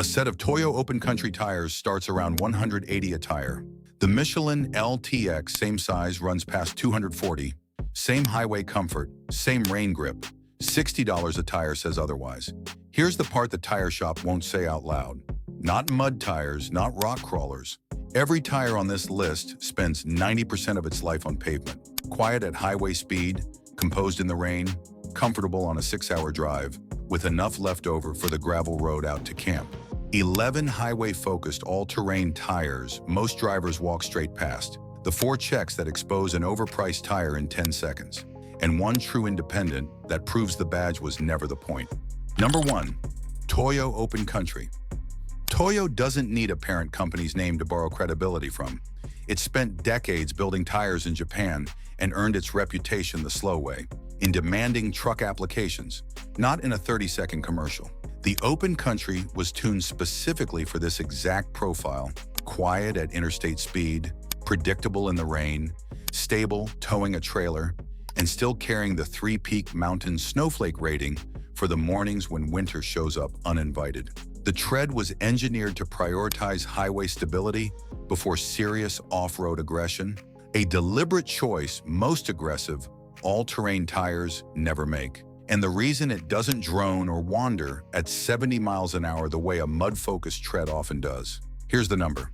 A set of Toyo Open Country tires starts around 180 a tire. The Michelin LTX, same size, runs past 240. Same highway comfort, same rain grip. $60 a tire says otherwise. Here's the part the tire shop won't say out loud. Not mud tires, not rock crawlers. Every tire on this list spends 90% of its life on pavement. Quiet at highway speed, composed in the rain, comfortable on a 6-hour drive, with enough left over for the gravel road out to camp. 11 highway-focused all-terrain tires most drivers walk straight past. The 4 checks that expose an overpriced tire in 10 seconds. And 1 true independent that proves the badge was never the point. Number 1. Toyo Open Country. Toyo doesn't need a parent company's name to borrow credibility from. It spent decades building tires in Japan and earned its reputation the slow way, in demanding truck applications, not in a 30-second commercial. The Open Country was tuned specifically for this exact profile: quiet at interstate speed, predictable in the rain, stable towing a trailer, and still carrying the 3-peak mountain snowflake rating for the mornings when winter shows up uninvited. The tread was engineered to prioritize highway stability before serious off-road aggression, a deliberate choice most aggressive, all-terrain tires never make. And the reason it doesn't drone or wander at 70 miles an hour the way a mud-focused tread often does. Here's the number.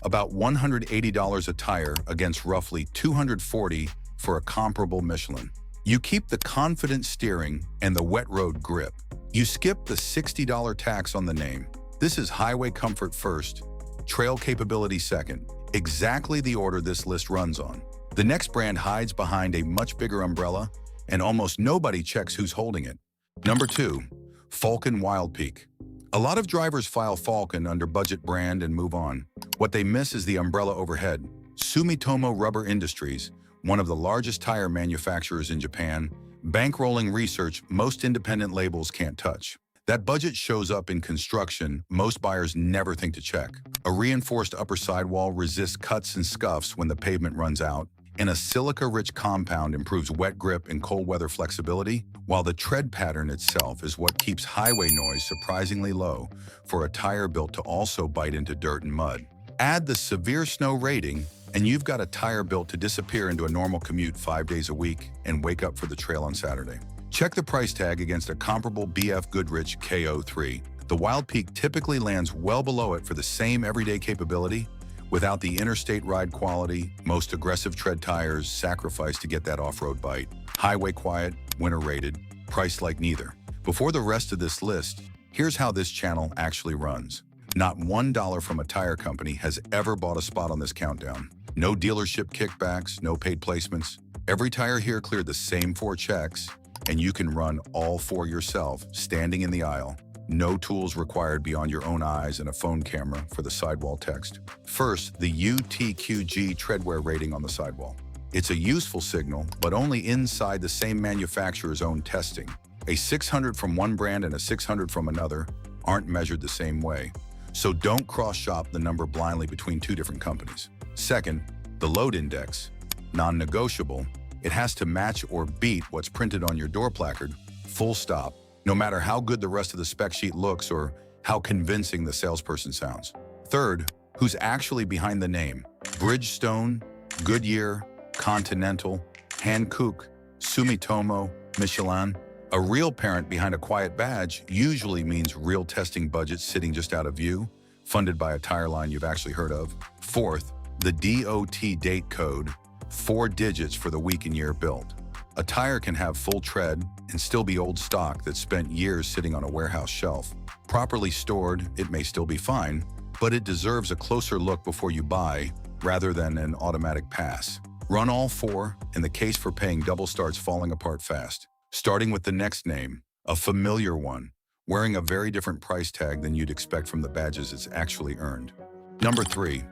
About $180 a tire against roughly $240 for a comparable Michelin. You keep the confident steering and the wet road grip. You skip the $60 tax on the name. This is highway comfort first, trail capability second. Exactly the order this list runs on. The next brand hides behind a much bigger umbrella, and almost nobody checks who's holding it. Number 2. Falken Wildpeak. A lot of drivers file Falken under budget brand and move on. What they miss is the umbrella overhead. Sumitomo Rubber Industries, one of the largest tire manufacturers in Japan, bankrolling research most independent labels can't touch. That budget shows up in construction most buyers never think to check. A reinforced upper sidewall resists cuts and scuffs when the pavement runs out, and a silica-rich compound improves wet grip and cold weather flexibility, while the tread pattern itself is what keeps highway noise surprisingly low for a tire built to also bite into dirt and mud. Add the severe snow rating, and you've got a tire built to disappear into a normal commute 5 days a week and wake up for the trail on Saturday. Check the price tag against a comparable BF Goodrich KO3. The Wildpeak typically lands well below it for the same everyday capability, without the interstate ride quality most aggressive tread tires sacrifice to get that off-road bite. Highway quiet, winter rated, priced like neither. Before the rest of this list, here's how this channel actually runs. Not $1 from a tire company has ever bought a spot on this countdown. No dealership kickbacks, no paid placements. Every tire here cleared the same 4 checks, and you can run all 4 yourself, standing in the aisle. No tools required beyond your own eyes and a phone camera for the sidewall text. First, the UTQG treadwear rating on the sidewall. It's a useful signal, but only inside the same manufacturer's own testing. A 600 from one brand and a 600 from another aren't measured the same way, so don't cross-shop the number blindly between 2 different companies. Second, the load index. Non-negotiable, it has to match or beat what's printed on your door placard, full stop, no matter how good the rest of the spec sheet looks or how convincing the salesperson sounds. Third, who's actually behind the name? Bridgestone, Goodyear, Continental, Hankook, Sumitomo, Michelin. A real parent behind a quiet badge usually means real testing budgets sitting just out of view, funded by a tire line you've actually heard of. Fourth, the DOT date code, 4 digits for the week and year built. A tire can have full tread and still be old stock that spent years sitting on a warehouse shelf. Properly stored, it may still be fine, but it deserves a closer look before you buy, rather than an automatic pass. Run all 4, and the case for paying double starts falling apart fast. Starting with the next name, a familiar one, wearing a very different price tag than you'd expect from the badges it's actually earned. Number 3,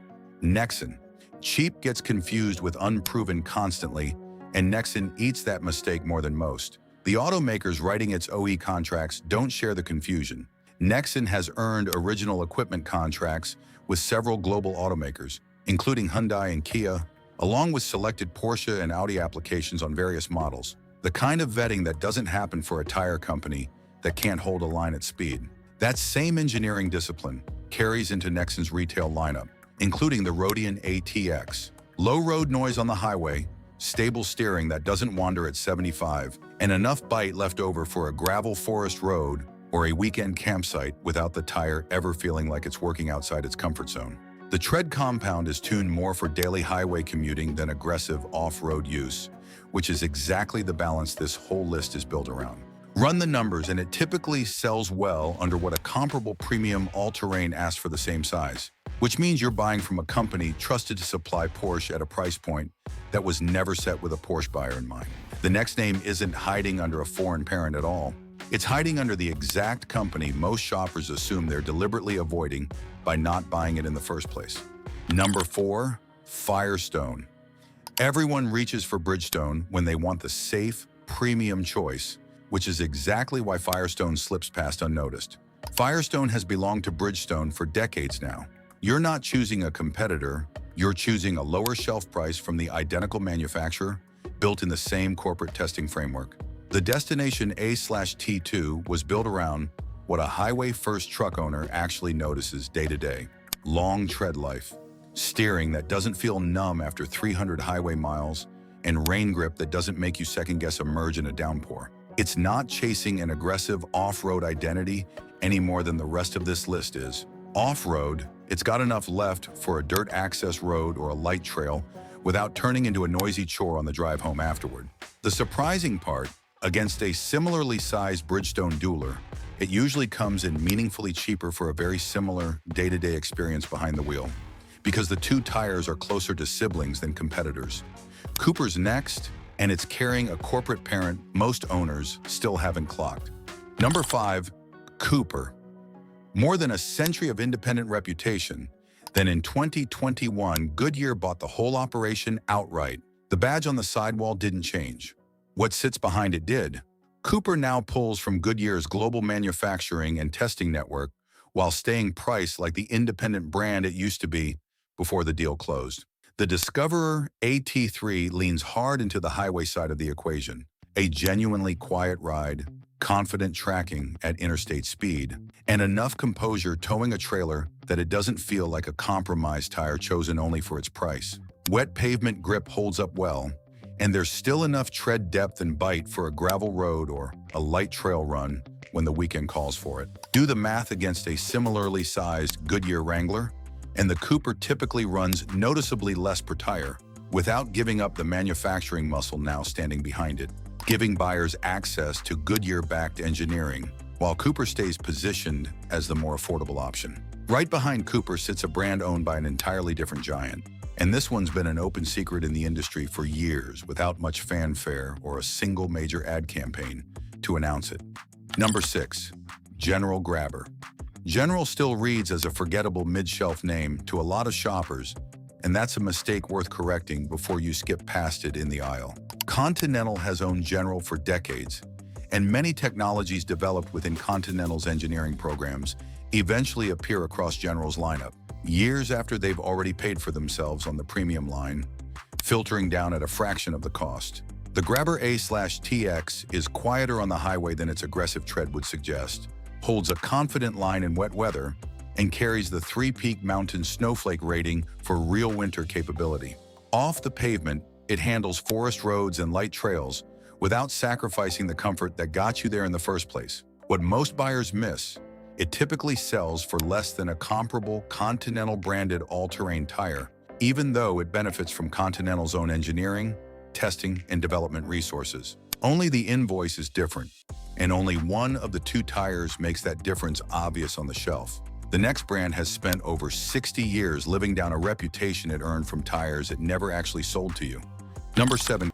Nexen. Cheap gets confused with unproven constantly, and Nexen eats that mistake more than most. The automakers writing its OE contracts don't share the confusion. Nexen has earned original equipment contracts with several global automakers, including Hyundai and Kia, along with selected Porsche and Audi applications on various models. The kind of vetting that doesn't happen for a tire company that can't hold a line at speed. That same engineering discipline carries into Nexen's retail lineup, including the Rodian ATX. Low road noise on the highway, stable steering that doesn't wander at 75, and enough bite left over for a gravel forest road or a weekend campsite without the tire ever feeling like it's working outside its comfort zone. The tread compound is tuned more for daily highway commuting than aggressive off-road use, which is exactly the balance this whole list is built around. Run the numbers and it typically sells well under what a comparable premium all-terrain asks for the same size, which means you're buying from a company trusted to supply Porsche at a price point that was never set with a Porsche buyer in mind. The next name isn't hiding under a foreign parent at all. It's hiding under the exact company most shoppers assume they're deliberately avoiding by not buying it in the first place. Number 4, Firestone. Everyone reaches for Bridgestone when they want the safe, premium choice, which is exactly why Firestone slips past unnoticed. Firestone has belonged to Bridgestone for decades now. You're not choosing a competitor, you're choosing a lower shelf price from the identical manufacturer, built in the same corporate testing framework. The Destination A/T2 was built around what a highway-first truck owner actually notices day to day. Long tread life, steering that doesn't feel numb after 300 highway miles, and rain grip that doesn't make you second-guess a merge in a downpour. It's not chasing an aggressive off-road identity any more than the rest of this list is. Off-road, it's got enough left for a dirt access road or a light trail without turning into a noisy chore on the drive home afterward. The surprising part, against a similarly sized Bridgestone dueler, it usually comes in meaningfully cheaper for a very similar day-to-day experience behind the wheel, because the two tires are closer to siblings than competitors. Cooper's next, and it's carrying a corporate parent most owners still haven't clocked. Number 5, Cooper. More than a century of independent reputation, then in 2021, Goodyear bought the whole operation outright. The badge on the sidewall didn't change. What sits behind it did. Cooper now pulls from Goodyear's global manufacturing and testing network while staying priced like the independent brand it used to be before the deal closed. The Discoverer AT3 leans hard into the highway side of the equation, a genuinely quiet ride, confident tracking at interstate speed, and enough composure towing a trailer that it doesn't feel like a compromised tire chosen only for its price. Wet pavement grip holds up well, and there's still enough tread depth and bite for a gravel road or a light trail run when the weekend calls for it. Do the math against a similarly sized Goodyear Wrangler, and the Cooper typically runs noticeably less per tire, without giving up the manufacturing muscle now standing behind it, giving buyers access to Goodyear-backed engineering, while Cooper stays positioned as the more affordable option. Right behind Cooper sits a brand owned by an entirely different giant, and this one's been an open secret in the industry for years without much fanfare or a single major ad campaign to announce it. Number 6, General Grabber. General still reads as a forgettable mid-shelf name to a lot of shoppers, and that's a mistake worth correcting before you skip past it in the aisle. Continental has owned General for decades, and many technologies developed within Continental's engineering programs eventually appear across General's lineup, years after they've already paid for themselves on the premium line, filtering down at a fraction of the cost. The Grabber A/TX is quieter on the highway than its aggressive tread would suggest, holds a confident line in wet weather, and carries the 3-peak mountain snowflake rating for real winter capability. Off the pavement, it handles forest roads and light trails without sacrificing the comfort that got you there in the first place. What most buyers miss, it typically sells for less than a comparable Continental branded all-terrain tire, even though it benefits from Continental's own engineering, testing, and development resources. Only the invoice is different, and only one of the two tires makes that difference obvious on the shelf. The next brand has spent over 60 years living down a reputation it earned from tires it never actually sold to you. Number 7,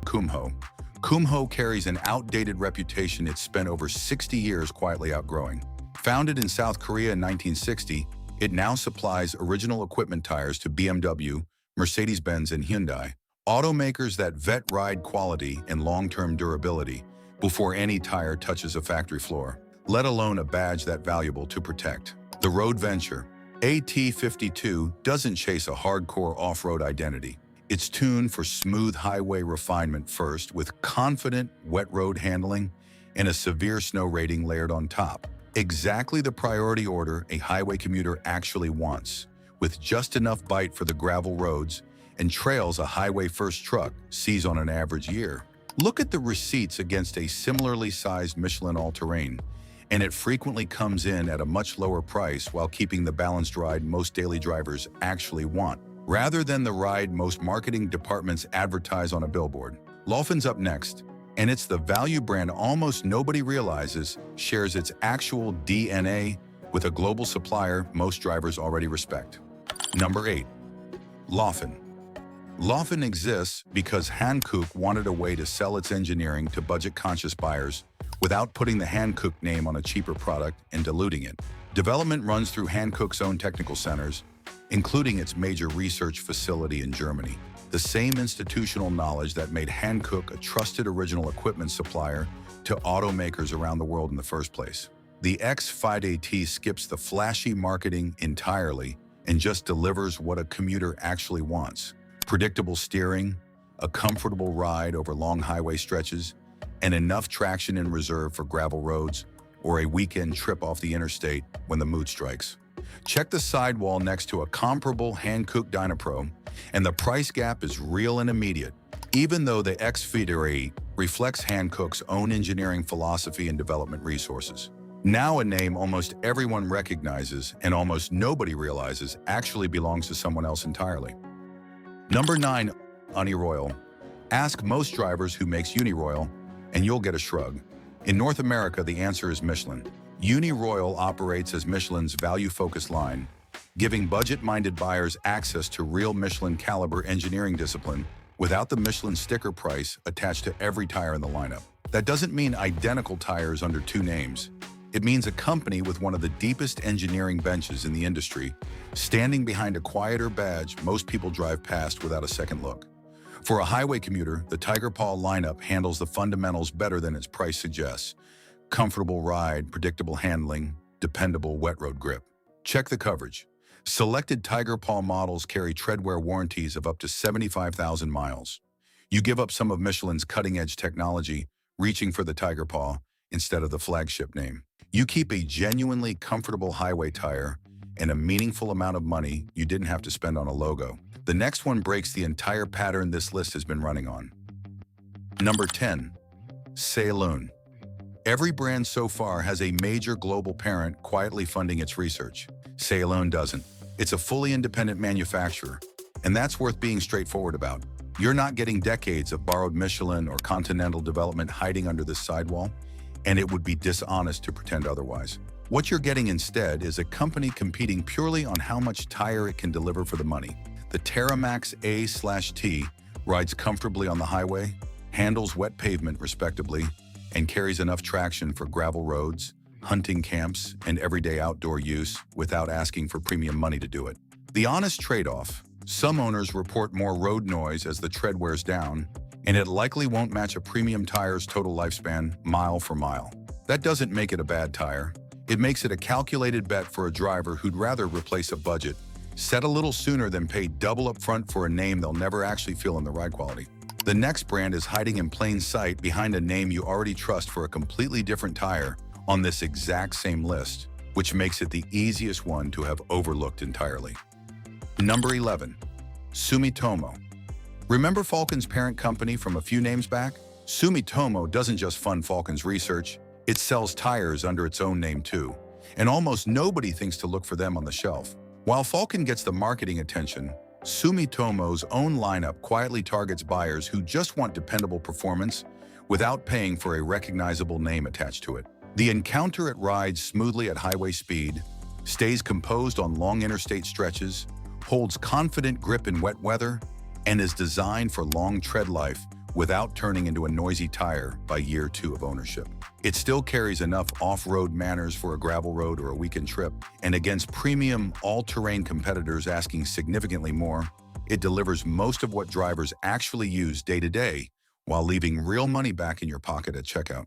Kumho. Kumho carries an outdated reputation it's spent over 60 years quietly outgrowing. Founded in South Korea in 1960, it now supplies original equipment tires to BMW, Mercedes-Benz, and Hyundai, automakers that vet ride quality and long-term durability before any tire touches a factory floor, let alone a badge that valuable to protect. The Road Venture AT52 doesn't chase a hardcore off-road identity. It's tuned for smooth highway refinement first, with confident wet road handling and a severe snow rating layered on top. Exactly the priority order a highway commuter actually wants, with just enough bite for the gravel roads and trails a highway-first truck sees on an average year. Look at the receipts against a similarly sized Michelin all-terrain, and it frequently comes in at a much lower price while keeping the balanced ride most daily drivers actually want, rather than the ride most marketing departments advertise on a billboard. Falken's up next, and it's the value brand almost nobody realizes shares its actual DNA with a global supplier most drivers already respect. Number 8. Falken. Falken exists because Hankook wanted a way to sell its engineering to budget-conscious buyers without putting the Hankook name on a cheaper product and diluting it. Development runs through Hankook's own technical centers, including its major research facility in Germany, the same institutional knowledge that made Hankook a trusted original equipment supplier to automakers around the world in the first place. The X5AT skips the flashy marketing entirely and just delivers what a commuter actually wants: predictable steering, a comfortable ride over long highway stretches, and enough traction in reserve for gravel roads or a weekend trip off the interstate when the mood strikes. Check the sidewall next to a comparable Hankook Dynapro, and the price gap is real and immediate, even though the X5AT reflects Hankook's own engineering philosophy and development resources. Now a name almost everyone recognizes and almost nobody realizes actually belongs to someone else entirely. Number 9. Uniroyal. Ask most drivers who makes Uniroyal, and you'll get a shrug. In North America, the answer is Michelin. Uniroyal operates as Michelin's value-focused line, giving budget-minded buyers access to real Michelin-caliber engineering discipline without the Michelin sticker price attached to every tire in the lineup. That doesn't mean identical tires under two names. It means a company with one of the deepest engineering benches in the industry, standing behind a quieter badge most people drive past without a second look. For a highway commuter, the Tiger Paw lineup handles the fundamentals better than its price suggests: comfortable ride, predictable handling, dependable wet road grip. Check the coverage. Selected Tiger Paw models carry treadwear warranties of up to 75,000 miles. You give up some of Michelin's cutting-edge technology, reaching for the Tiger Paw instead of the flagship name. You keep a genuinely comfortable highway tire and a meaningful amount of money you didn't have to spend on a logo. The next one breaks the entire pattern this list has been running on. Number 10. Saloon. Every brand so far has a major global parent quietly funding its research. Saloon doesn't. It's a fully independent manufacturer, and that's worth being straightforward about. You're not getting decades of borrowed Michelin or Continental development hiding under this sidewall, and it would be dishonest to pretend otherwise. What you're getting instead is a company competing purely on how much tire it can deliver for the money. The Terramax A/T rides comfortably on the highway, handles wet pavement respectably, and carries enough traction for gravel roads, hunting camps, and everyday outdoor use without asking for premium money to do it. The honest trade-off: some owners report more road noise as the tread wears down, and it likely won't match a premium tire's total lifespan mile for mile. That doesn't make it a bad tire. It makes it a calculated bet for a driver who'd rather replace a budget, set a little sooner than pay double up front for a name they'll never actually feel in the ride quality. The next brand is hiding in plain sight behind a name you already trust for a completely different tire on this exact same list, which makes it the easiest one to have overlooked entirely. Number 11. Sumitomo. Remember Falken's parent company from a few names back? Sumitomo doesn't just fund Falken's research, it sells tires under its own name too, and almost nobody thinks to look for them on the shelf. While Falken gets the marketing attention, Sumitomo's own lineup quietly targets buyers who just want dependable performance without paying for a recognizable name attached to it. The Encounter it rides smoothly at highway speed, stays composed on long interstate stretches, holds confident grip in wet weather, and is designed for long tread life without turning into a noisy tire by year 2 of ownership. It still carries enough off-road manners for a gravel road or a weekend trip, and against premium all-terrain competitors asking significantly more, it delivers most of what drivers actually use day to day while leaving real money back in your pocket at checkout.